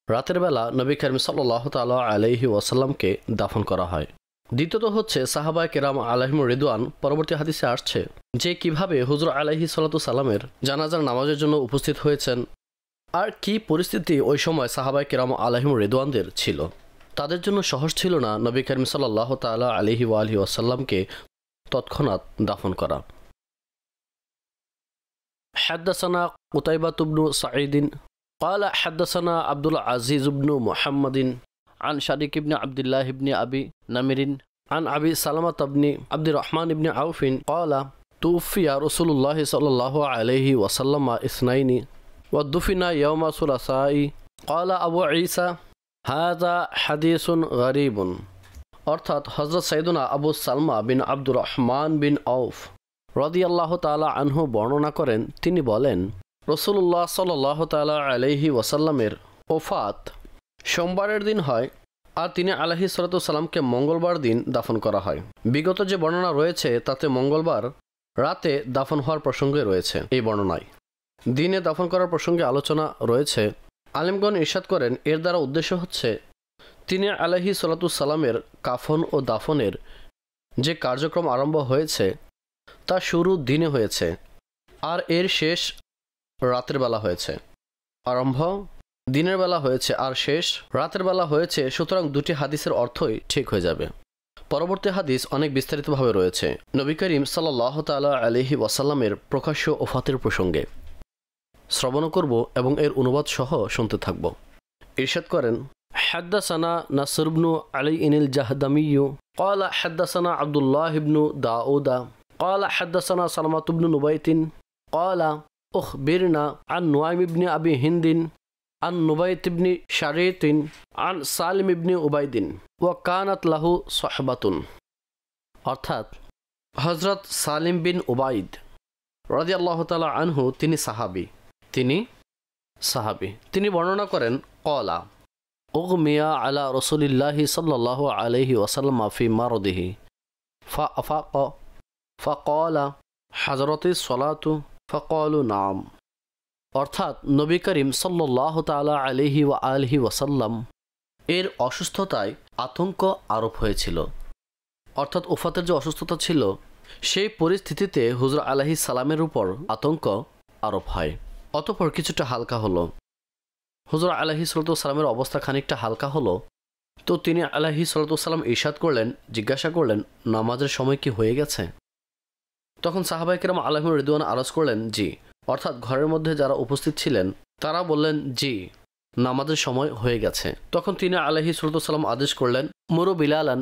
রাতের বেলা নবী করিম সাল্লাল্লাহু তাআলা আলাইহি ওয়াসাল্লামকে দাফন করা হয়। দ্বিতীয়ত হচ্ছে সাহাবায়ে কেরাম আলাইহিম রিদওয়ান, পরবর্তী হাদিসে আসছে যে কিভাবে হুজুর আলাইহিস সালাতু সালামের জানাজার নামাজের জন্য উপস্থিত হয়েছেন, আর কি পরিস্থিতি ওই সময় সাহাবায়ে কেরাম আলাইহিম রিদওয়ানদের ছিল। তাদের জন্য সহজ ছিল না নবী করিম সাল্লাল্লাহু তাআলা আলাইহি ওয়া আলিহি ওয়াসাল্লামকে তৎক্ষণাৎ দাফন করা। حدثنا قتيبة بن سعيد قال حدثنا عبد العزيز بن محمد عن شريك بن عبد الله بن أبي نمر عن أبي سلمة بن عبد الرحمن بن عوف قال توفي رسول الله صلى الله عليه وسلم اثنين ودفن يوم الثلاثاء قال أبو عيسى هذا حديث غريب। অর্থাৎ হযরত সাইয়েদুনা আবু সালমা বিন আব্দুর রহমান বিন আউফ রাদিয়াল্লাহু তাআলা আনহু বর্ণনা করেন, তিনি বলেন রাসূলুল্লাহ সাল্লাল্লাহু তাআলা আলাইহি ওয়াসাল্লামের ওফাত সোমবারের দিন হয়, আর তিনি আলাইহিস সালাতু সালামকে মঙ্গলবার দিন দাফন করা হয়। বিগত যে বর্ণনা রয়েছে তাতে মঙ্গলবার রাতে দাফন হওয়ার প্রসঙ্গে রয়েছে। এই বর্ণনায় দিনে দাফন করার প্রসঙ্গে আলোচনা রয়েছে। আলেমগণ ইরশাদ করেন, এর দ্বারা উদ্দেশ্য হচ্ছে তিনি আলাইহিস সালাতু সালামের কাফন ও দাফনের যে কার্যক্রম আরম্ভ হয়েছে তা শুরু দিনে হয়েছে, আর এর শেষ রাতের বেলা হয়েছে। আরম্ভ দিনের বেলা হয়েছে আর শেষ রাতের বেলা হয়েছে, সুতরাং দুটি হাদিসের অর্থই ঠিক হয়ে যাবে। পরবর্তী হাদিস অনেক বিস্তারিতভাবে রয়েছে নবী করিম সাল্লাল্লাহু তাআলা আলাইহি ওয়াসাল্লামের প্রকাশ্য ওফাতের প্রসঙ্গে। শ্রবণ করব এবং এর অনুবাদ সহ শুনতে থাকব। ইরশাদ করেন, حدثنا نصر بن علي الجهدمي قال حدثنا عبد الله بن داود قال حدثنا سلمة بن نبيت قال أخبرنا عن نعيم بن أبي هند عن نبيت بن شريط عن سالم بن عبيد وكانت له صحبة। অর্থাৎ হযরত সালিম বিন উবাইদ রাদিয়াল্লাহু তাআলা আনহু তিনি সাহাবী। তিনি বর্ণনা করেন, ক্বালা উগমিয়া আলা রাসূলিল্লাহি সাল্লাল্লাহু আলাইহি ওয়াসাল্লাম ফি মারদিহি ফাআফাকা ফাকালা হাজরাতিস সালাতু ফাকালু নাম। অর্থাৎ নবী করিম সাল্লাল্লাহু তাআলা আলাইহি ওয়া আলিহি ওয়াসাল্লাম এর অসুস্থতায় আতঙ্ক আরোপ হয়েছিল। অর্থাৎ ওফাতের যে অসুস্থতা ছিল সেই পরিস্থিতিতে হুজুর আলাইহিস সালামের উপর আতঙ্ক আরোপ হয়। অতঃপর কিছুটা হালকা হলো। হুজুর আলাইহিস সালামের অবস্থা খানিকটা হালকা হলো, তো তিনি আলাইহিস সালাম ইরশাদ করলেন, জিজ্ঞাসা করলেন, নামাজের সময় কি হয়ে গেছে? তখন সাহাবায়ে কেরাম আলাইহিম রিদওয়ান আরজ করলেন, জি। অর্থাৎ ঘরের মধ্যে যারা উপস্থিত ছিলেন তারা বললেন, জি, নামাজের সময় হয়ে গেছে। তখন তিনি আলাইহিস সালাম আদেশ করলেন, মুরু বিলালান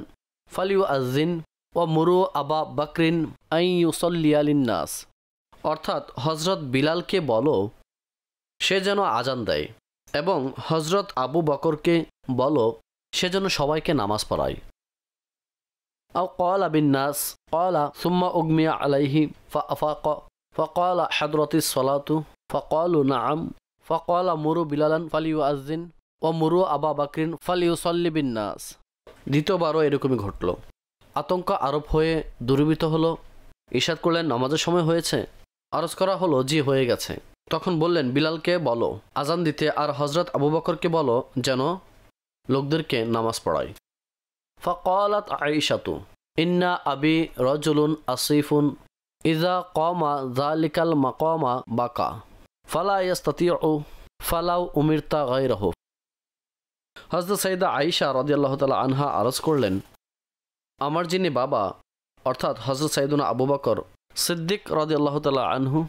ফালিউআযিন ওয়া মুরু আবা বকরিন আন ইউসাল্লিয়া লিন-নাস। অর্থাৎ হযরত বিলালকে বলো সে যেন আজান দেয়, এবং হযরত আবু বকরকে বলো সে যেন সবাইকে নামাজ পড়ায়। আও ক্বালা বিন-নাস ক্বালা সুম্মা উগমিয়া আলাইহি ফাআফাকা ফাকালা হাদরাতিস সালাতু ফাকালু নাআম ফাকালা মুরু বিলালান ফালিউআযযিন ওয়া মুরু আবা বকরিন ফালিউসাল্লি বিন-নাস। দ্বিতীয়বারও এরকমই ঘটল। আতঙ্ক আরোপ হয়ে দূরীভূত হলো। ইরশাদ করলেন, নামাজের সময় হয়েছে? আরজ করা হলো, জি হয়ে গেছে। তখন বললেন, বিলালকে বলো আজান দিতে, আর হযরত আবু বকরকে বলো যেন লোকদেরকে নামাজ পড়ায়। ফাকালাত আয়েশাতু ইন্না আবি রাজুলুন আসিফুন ইযা কামা যালিকাল মাকামা বাকা ফালা ইস্তাতিউ ফালাউ উমিরতা গায়রাহু। হযরত সাইয়্যিদা আয়েশা রাদিয়াল্লাহু তাআলা আনহা আরজ করলেন, আমার যিনি বাবা অর্থাৎ হযরত সাইয়্যিদুনা আবু বকর সিদ্দিক রাদিয়াল্লাহু তাআলা আনহু,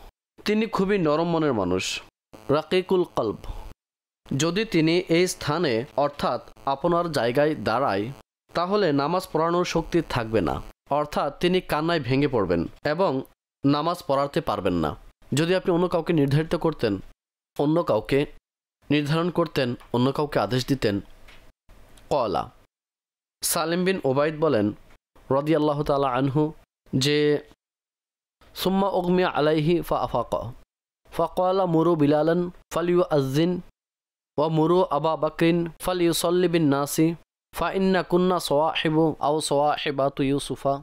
তিনি খুবই নরম মনের মানুষ, রাকিকুল কলব। যদি তিনি এই স্থানে অর্থাৎ আপনার জায়গায় দাঁড়ায় তাহলে নামাজ পড়ানোর শক্তি থাকবে না, অর্থাৎ তিনি কান্নায় ভেঙে পড়বেন এবং নামাজ পড়াতে পারবেন না। যদি আপনি অন্য কাউকে নির্ধারণ করতেন, অন্য কাউকে আদেশ দিতেন। কলা সালিম বিন ওবায়দ বলেন রাদিয়াল্লাহু তাআলা আনহু যে সুম্মা উগমিয়া আলাইহি ফাআফাকা ফাকালা মুরু বিলালান ফালিউআযযিন ওয়া মুরু আবা বকরিন ফালিউসাল্লি বিন-নাসি ফাইন্না কুন্না সওয়াহিবু আও সওয়াহিবাতু ইউসুফা।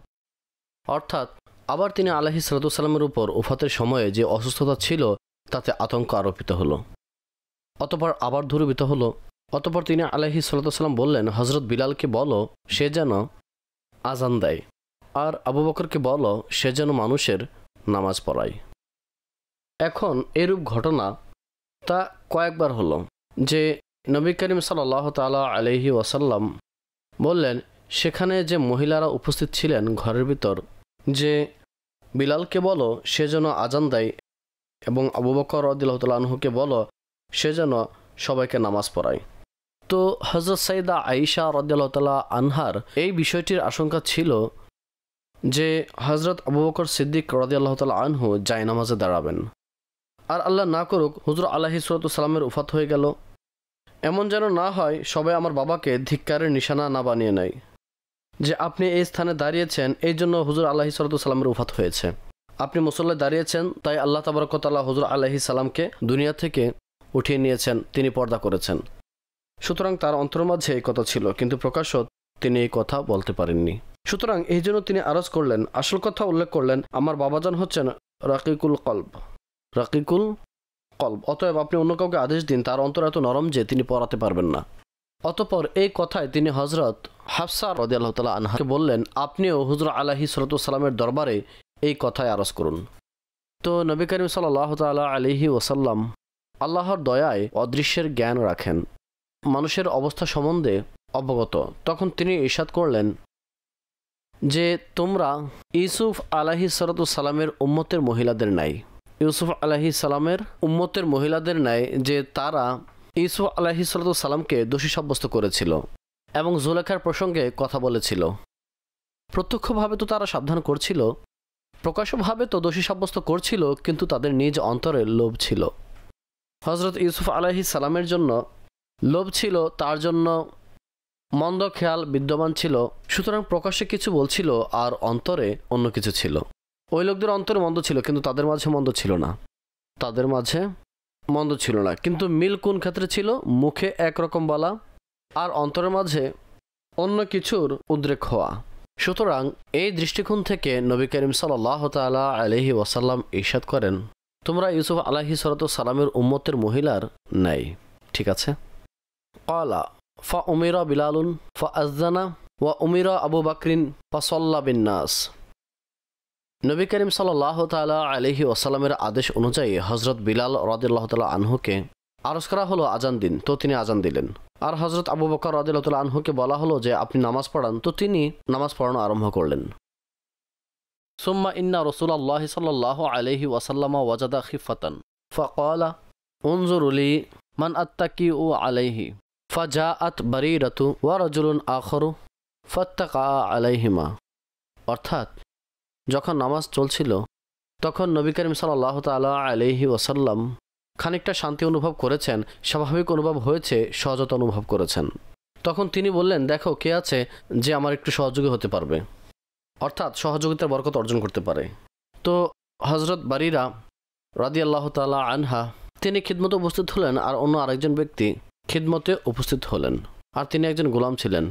অর্থাৎ আবার তিনি আলাইহিস সালাতু ওয়াসসালামের উপর ওফাতের সময়ে যে অসুস্থতা ছিল তাতে আতঙ্ক আরোপিত হলো। অতঃপর আবার দূরীভূত হলো। অতঃপর তিনি আলাইহিস সালাতু ওয়াসসালাম বললেন, হযরত বিলালকে বলো সে যেন আজান দেয়, আর আবু বকরকে বলো সে যেন মানুষের নামাজ পড়ায়। এখন এরূপ ঘটনা তা কয়েকবার হলো যে নবী করিম সাল্লাল্লাহু তাআলা আলাইহি ওয়াসাল্লাম বললেন, সেখানে যে মহিলারা উপস্থিত ছিলেন ঘরের ভিতর, যে বিলালকে বলো সে যেন আজান দেয় এবং আবু বকর রাদিয়াল্লাহু তাআলা আনহুকে বলো সে যেন সবাইকে নামাজ পড়ায়। তো হযরত সাইয়্যিদা আয়েশা রাদিয়াল্লাহু তাআলা আনহার এই বিষয়টির আশঙ্কা ছিল যে হযরত আবু বকর সিদ্দিক রাদিয়াল্লাহু তাআলা আনহু জায়নামাজে দাঁড়াবেন, আর আল্লাহ না করুক হুজুর আলাইহিস সালাতু ওয়াসসালামের ওফাত হয়ে গেল। এমন যেন না হয় সবাই আমার বাবাকে ধিক্কারের নিশানা না বানিয়ে নেয় যে আপনি এই স্থানে দাঁড়িয়েছেন এই জন্য হুজুর আলাইহিস সালাতু ওয়াসসালামের ওফাত হয়েছে, আপনি মুসল্লায় দাঁড়িয়েছেন তাই আল্লাহ তাবারক ওয়া তাআলা হুজুর আলাইহিস সালামকে দুনিয়া থেকে উঠিয়ে নিয়েছেন, তিনি পর্দা করেছেন। সুতরাং তার অন্তর মাঝে এই কথা ছিল, কিন্তু প্রকাশ্য তিনি এই কথা বলতে পারেননি। সুতরাং এই জন্য তিনি আরজ করলেন, আসল কথা উল্লেখ করলেন, আমার বাবাজান হচ্ছেন রাকিকুল কলব। অতএব আপনি অন্য কাউকে আদেশ দিন, তার অন্তর এত নরম যে তিনি পড়াতে পারবেন না। অতঃপর এই কথায় তিনি হযরত হাফসা রাদিয়াল্লাহু তাআলা আনহাকে বললেন, আপনিও হুজুর আলাইহিস সালাতু ওয়াসসালামের দরবারে এই কথায় আরজ করুন। তো নবী করিম সাল্লাল্লাহু তাআলা আলাইহি ওয়াসাল্লাম আল্লাহর দয়ায় অদৃশ্যের জ্ঞান রাখেন, মানুষের অবস্থা সম্বন্ধে অবগত। তখন তিনি ইরশাদ করলেন যে তোমরা ইউসুফ আলাইহিস সালাতু ওয়াসসালামের উম্মতের মহিলাদের নাই, ইউসুফ আলাইহিস সালামের উম্মতের মহিলাদের নাই যে তারা ইউসুফ আলাইহিস সালাতু ওয়াসসালামকে দোষী সাব্যস্ত করেছিল এবং জুলেখার প্রসঙ্গে কথা বলেছিল। প্রত্যক্ষভাবে তো তারা সাবধান করছিল, প্রকাশ্যভাবে তো দোষী সাব্যস্ত করছিল, কিন্তু তাদের নিজ অন্তরে লোভ ছিল। হযরত ইউসুফ আলাইহিস সালামের জন্য লোভ ছিল, তার জন্য মন্দ খেয়াল বিদ্যমান ছিল। সুতরাং প্রকাশ্যে কিছু বলছিল আর অন্তরে অন্য কিছু ছিল। ওই লোকদের অন্তরে মন্দ ছিল কিন্তু তাদের মাঝে মন্দ ছিল না, কিন্তু মিল কোন ক্ষেত্রে ছিল? মুখে একরকম বলা আর অন্তরের মাঝে অন্য কিছুর উদ্রেক হওয়া। সুতরাং এই দৃষ্টিকোণ থেকে নবী করিম সাল্লাল্লাহু তাআলা আলাইহি ওয়াসাল্লাম ইরশাদ করেন, তোমরা ইউসুফ আলাইহিস সালাতু ওয়াসসালামের উম্মতের মহিলার নাই, ঠিক আছে? ক্বালা ফাউমিরা বিলালুন ফাআযানা ওয়া উমিরা আবু বকরিন ফাসাল্লা বিন-নাস। নবী করিম সাল্লাল্লাহু তাআলা আলাইহি ওয়াসাল্লামের আদেশ অনুযায়ী হযরত বিলাল রাদিয়াল্লাহু তাআলা আনহুকে আরজ করা হলো আজান দিন, তো তিনি আজান দিলেন। আর হযরত আবু বকর রাদিয়াল্লাহু তাআলা আনহুকে বলা হলো যে আপনি নামাজ পড়ান, তো তিনি নামাজ পড়ানো আরম্ভ করলেন। সুম্মা ইন্না রাসূলুল্লাহি সাল্লাল্লাহু আলাইহি ওয়াসাল্লাম ওয়াজাদা খিফাতান ফাকালা উনজুরু লি মান আত্তাকিউ আলাইহি ফাজাআত বারিরাতু ওয়া রাজুলুন আখরু ফাত্তাকা আলাইহিমা। অর্থাৎ যখন নামাজ চলছিল তখন নবী করিম সাল্লাল্লাহু তাআলা আলাইহি ওয়াসাল্লাম খানিকটা শান্তি অনুভব করেছেন, স্বাভাবিক অনুভব হয়েছে, সহজতা অনুভব করেছেন। তখন তিনি বললেন, দেখো কে আছে যে আমার একটু সহযোগী হতে পারবে। অর্থাৎ সহযোগিতার বরকত অর্জন করতে পারে। তো হজরত বারিরা রাদিয়াল্লাহু তাআলা আনহা তিনি খিদমতে উপস্থিত হলেন, আর অন্য আরেকজন ব্যক্তি খিদমতে উপস্থিত হলেন, আর তিনি একজন গোলাম ছিলেন।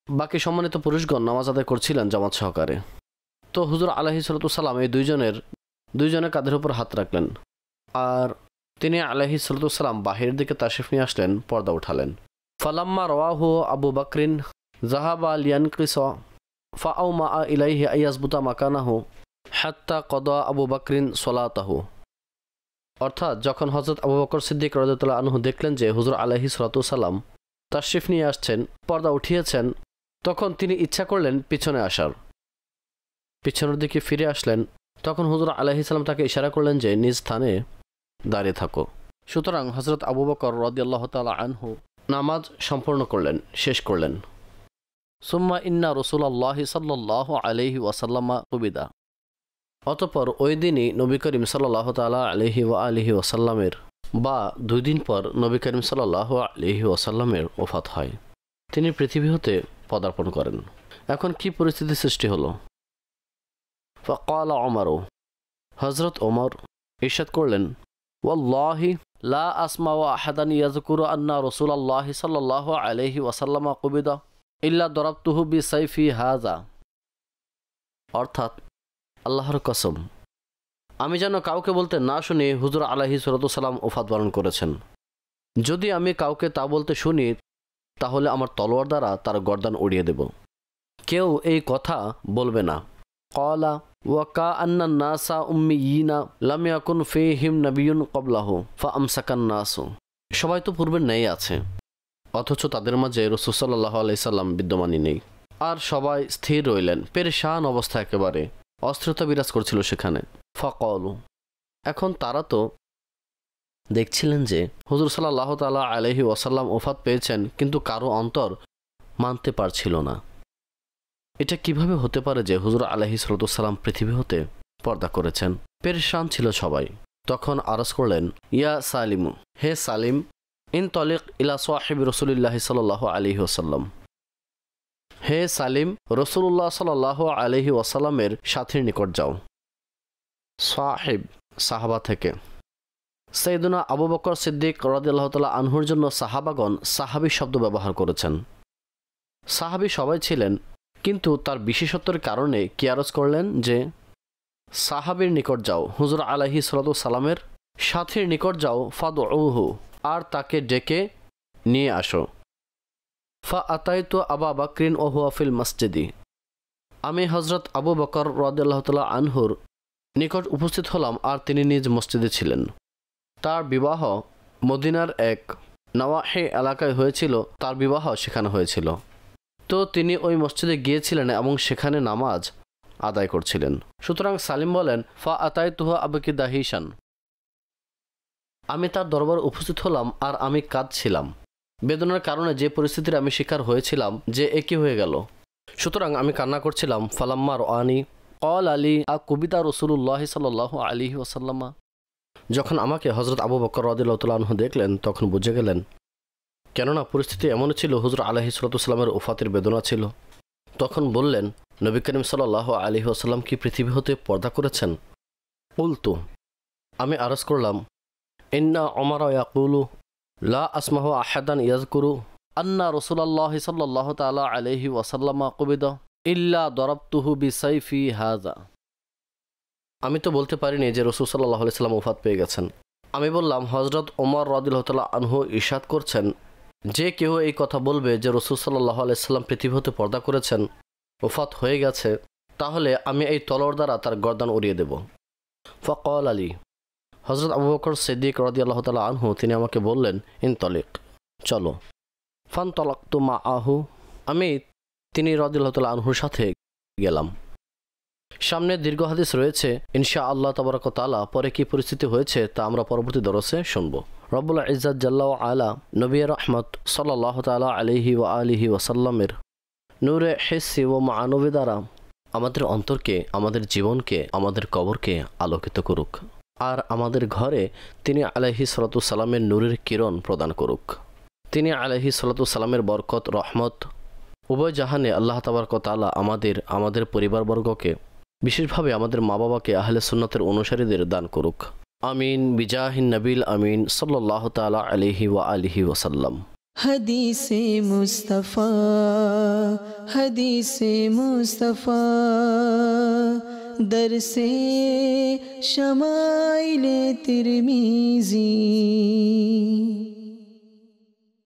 বাকি সম্মানিত পুরুষগণ নামাজ আদায় করছিলেন জামাত সহকারে। তো হুজুর আলাইহিস সালাম এই দুইজনের কাঁধের উপর হাত রাখলেন, আর তিনি আলাইহিস সালাম বাহিরের দিকে তাশরিফ নিয়ে আসলেন, পর্দা উঠালেন। ফালাম্মা রাওয়াহু আবু বকরিন যাহাবা লিয়ানকিস ফাআউমা ইলাইহি আইয়াজবুতা মাকানাহু হাত্তা কদা আবু বকরিন সলাতাহু। অর্থাৎ যখন হযরত আবু বকর সিদ্দিক রাদিয়াল্লাহু আনহু দেখলেন যে হুজুর আলাইহিস সালাম তাশরিফ নিয়ে আসছেন, পর্দা উঠিয়েছেন, তখন তিনি ইচ্ছা করলেন পিছনে আসার। পিছনের দিকে ফিরে আসলেন। তখন হুজুর আলাইহিস সালাম তাকে ইশারা করলেন যে নিজ স্থানে দাঁড়িয়ে থাকো। সুতরাং হযরত আবু বকর রাদিয়াল্লাহু তাআলা আনহু নামাজ সম্পূর্ণ করলেন, শেষ করলেন। সুম্মা ইন্না রাসূলুল্লাহি সাল্লাল্লাহু আলাইহি ওয়াসাল্লাম কুবিদা। অতঃপর ওই দিনই নবী করিম সাল্লাল্লাহু তাআলা আলাইহি ওয়া আলিহি ওয়াসাল্লামের বা 2 দিন পর নবী করিম সাল্লাল্লাহু আলাইহি ওয়াসাল্লামের ওফাত হয়। তিনি পৃথিবী হতে পদার্পণ করেন। এখন কি পরিস্থিতি সৃষ্টি হলো? ফাকালা ওমর, হযরত ওমর ইরশাদ করলেন, ওয়াল্লাহি লা আসমাউ আহাদান ইয়াযকুরু আন্না রাসূলুল্লাহি সাল্লাল্লাহু আলাইহি ওয়াসাল্লাম কুবিদা ইল্লা দরাবতুহু বিসাইফি হাযা। অর্থাৎ আল্লাহর কসম, আমি যেন কাউকে বলতে না শুনি হুজুর আলাইহিস সালাম ওফাত বরণ করেছেন। যদি আমি কাউকে তা বলতে শুনি তাহলে আমার তলোয়ার দ্বারা তার গর্দান উড়িয়ে দেব। কেউ এই কথা বলবে না। ক্বালা ওয়া কাআন্নান নাসা উম্মিয়িনা লাম ইয়াকুন ফীহিম নাবিয়্যুন ক্বাবলাহু ফাআমসাকান নাসু। সবাই তো পূর্বের ন্যায় আছে, অথচ তাদের মাঝে রাসূল সাল্লাল্লাহু আলাইহি সাল্লাম বিদ্যমানই নেই। আর সবাই স্থির রইলেন, পেরেশান অবস্থা, একেবারে অস্থিরতা বিরাজ করছিল সেখানে। ফাকালু, এখন তারা তো দেখছিলেন যে হুজুর সাল্লাল্লাহু তাআলা আলাইহি ওয়াসাল্লাম ওফাত পেয়েছেন, কিন্তু কারো অন্তর মানতে পারছিল না। এটা কিভাবে হতে পারে যে হুজুর আলাইহিস সালাম পৃথিবী হতে পর্দা করেছেন? পেরেশান ছিল সবাই। তখন আরজ করলেন, ইয়া সালিমু, হে সালিম, ইন তলিক ইলা সাহিব রাসূলিল্লাহি সাল্লাল্লাহু আলাইহি ওয়াসাল্লাম। হে সালিম, রাসূলুল্লাহ সাল্লাল্লাহু আলাইহি ওয়াসাল্লামের সাথীর নিকট যাও। সাহিব সাহাবা থেকে। সাইয়েদুনা আবু বকর সিদ্দিক রাদিয়াল্লাহু তাআলা আনহুর জন্য সাহাবাগণ সাহাবী শব্দ ব্যবহার করেছেন। সাহাবী সবাই ছিলেন, কিন্তু তার বিশেষত্বের কারণে কি আরজ করলেন যে সাহাবীর নিকট যাও, হুজুর আলাইহিস সালামের সাথীর নিকট যাও, ফাদউহু, আর তাকে ডেকে নিয়ে আসো। ফা আতাইতু আবা বকরিন ওয়া হুয়া ফিল মসজিদি। আমি হযরত আবু বকর রাদিয়াল্লাহু তাআলা আনহুর নিকট উপস্থিত হলাম, আর তিনি নিজ মসজিদে ছিলেন। তার বিবাহ মদিনার এক নওয়াহি এলাকায় হয়েছিল, তার বিবাহ সেখানে হয়েছিল। তো তিনি ওই মসজিদে গিয়েছিলেন এবং সেখানে নামাজ আদায় করছিলেন। সুতরাং সালিম বলেন, ফা আতাইতুহু আবকি দাহিশান, আমি তার দরবারে উপস্থিত হলাম আর আমি কাঁদছিলাম। বেদনার কারণে যে পরিস্থিতির আমি শিকার হয়েছিলাম যে একই হয়ে গেল। সুতরাং আমি কান্না করছিলাম। ফালাম্মা রাআনি ক্বাল আলী আ কুবিতা রাসূলুল্লাহি সাল্লাল্লাহু আলাইহি ওয়াসাল্লাম। যখন আমাকে হযরত আবু বকর রাদিয়াল্লাহু তাআলা আনহু দেখলেন তখন বুঝে গেলেন, কেননা পরিস্থিতি এমন ছিল হুজুর আলাইহিস সালামের ওফাতের বেদনা ছিল। তখন বললেন, নবী করিম সাল্লাল্লাহু আলাইহি ওয়াসাল্লাম কি পৃথিবী হতে পর্দা করেছেন? কুলতু, আমি আরজ করলাম, ইন্না ওমর ইয়াকুলু লা আসমাহু আহাদান ইয়াযকুরু আন্না রাসূলুল্লাহি সাল্লাল্লাহু তাআলা আলাইহি ওয়াসাল্লাম কুবিদা ইল্লা দরাবতুহু বিসাইফি হাযা। আমি তো বলতে পারিনি যে রাসূল সাল্লাল্লাহু আলাইহি সাল্লাম ওফাত পেয়ে গেছেন। আমি বললাম, হযরত ওমর রাদিয়াল্লাহু তাআলা আনহু ইরশাদ করছেন, যে কেউ এই কথা বলবে যে রাসূল সাল্লাল্লাহু আলাইহি সাল্লাম পৃথিবী হতে পর্দা করেছেন, ওফাত হয়ে গেছে, তাহলে আমি এই তলোয়ার দ্বারা তার গর্দান উড়িয়ে দেব। ফাকাল আলী, হযরত আবু বকর সিদ্দিক রাদিয়াল্লাহু তাআলা আনহু তিনি আমাকে বললেন, ইনতলিক, চলো। ফানতলাকতু মাআহু, আমি তিনি রাদিয়াল্লাহু তাআলা আনহুর সাথে গেলাম। সামনে দীর্ঘ হাদিস রয়েছে, ইনশাআল্লাহ তাবারাক ওয়া তাআলা পরে কি পরিস্থিতি হয়েছে তা আমরা পরবর্তী দরসে শুনব। রব্বুল ইজ্জাত জাল্লা ওয়া আলা নবী রাহমাত সাল্লাল্লাহু তাআলা আলাইহি ওয়া আলিহি ওয়াসাল্লামের নূরে হিসসি ও মাআনবী দ্বারা আমাদের অন্তরকে, আমাদের জীবনকে, আমাদের কবরকে আলোকিত করুক, আর আমাদের ঘরে তিনি আলাইহিস সালাতু সালামের নূরের কিরণ প্রদান করুক। তিনি আলাইহিস সালাতু সালামের বরকত, রহমত উভয় জাহানে আল্লাহ তাবারক ওয়া তাআলা আমাদের পরিবারবর্গকে, বিশেষভাবে আমাদের মা বাবাকে আহলে সুন্নাতের অনুসারীদের দান করুক। আমিন বিজাহিন নবিল আমিন সাল্লাল্লাহু তাআলা আলাইহি ওয়া আলিহি ওয়াসাল্লাম। हदीसे मुस्तफ़ा हदीसे मुस्तफ़ा दरसे शमाइले तिरमिज़ी।